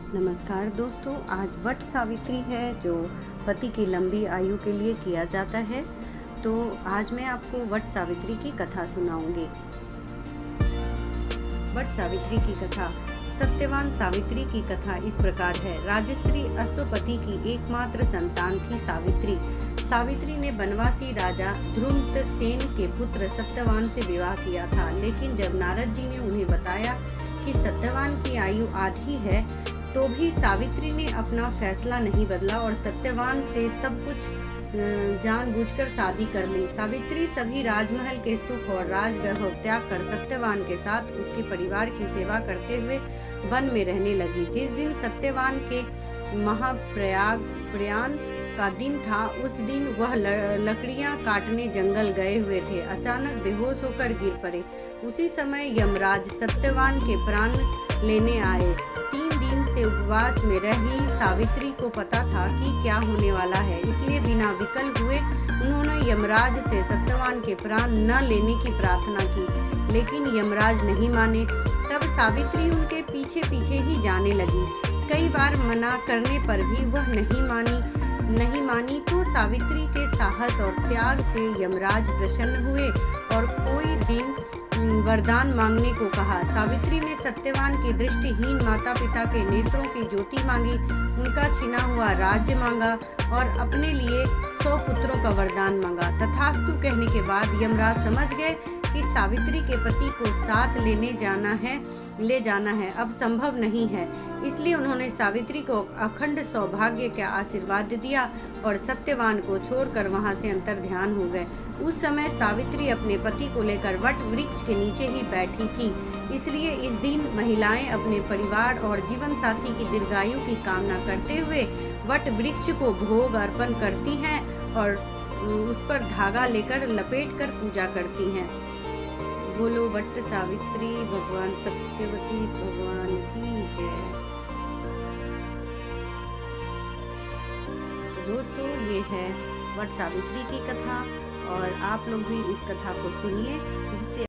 नमस्कार दोस्तों, आज वट सावित्री है जो पति की लंबी आयु के लिए किया जाता है। तो आज मैं आपको वट सावित्री की कथा सुनाऊंगी। वट सावित्री की कथा। सत्यवान सावित्री की कथा इस प्रकार है। राजश्री अश्वपति की एकमात्र संतान थी सावित्री। सावित्री ने बनवासी राजा ध्रुमसेन के पुत्र सत्यवान से विवाह किया था, लेकिन जब नारद जी ने उन्हें बताया कि सत्यवान की आयु आधी है, तो भी सावित्री ने अपना फैसला नहीं बदला और सत्यवान से सब कुछ जानबूझकर शादी कर ली। सावित्री सभी राजमहल के सुख और राज वैभव त्याग कर सत्यवान के साथ उसके परिवार की सेवा करते हुए वन में रहने लगी। जिस दिन सत्यवान के महाप्रयाण का दिन था, उस दिन वह लकड़ियां काटने जंगल गए हुए थे। अचानक बेहोश होकर गिर पड़े। उसी समय यमराज सत्यवान के प्राण लेने आए। 3 दिन से उपवास में रही सावित्री को पता था कि क्या होने वाला है, इसलिए बिना विकल हुए उन्होंने यमराज से सत्यवान के प्राण न लेने की प्रार्थना की, लेकिन यमराज नहीं माने। तब सावित्री उनके पीछे पीछे ही जाने लगी। कई बार मना करने पर भी वह नहीं मानी तो सावित्री के साहस और त्याग से यमराज प्रसन्न हुए और कोई दिन वरदान मांगने को कहा। सावित्री ने सत्यवान की दृष्टिहीन माता पिता के नेत्रों की ज्योति मांगी, उनका छिना हुआ राज्य मांगा और अपने लिए 100 पुत्रों का वरदान मांगा। तथास्तु कहने के बाद यमराज समझ गए कि सावित्री के पति को साथ ले जाना है अब संभव नहीं है, इसलिए उन्होंने सावित्री को अखंड सौभाग्य का आशीर्वाद दिया और सत्यवान को छोड़कर वहां से अंतर्ध्यान हो गए। उस समय सावित्री अपने पति को लेकर वट वृक्ष के नीचे ही बैठी थी, इसलिए इस दिन महिलाएं अपने परिवार और जीवन साथी की दीर्घायु की कामना करते हुए वट वृक्ष को भोग अर्पण करती हैं और उस पर धागा लेकर लपेट कर पूजा करती हैं। बोलो वट सावित्री भगवान सत्यवती भगवान की जय। तो दोस्तों, ये है वट सावित्री की कथा और आप लोग भी इस कथा को सुनिए, जिससे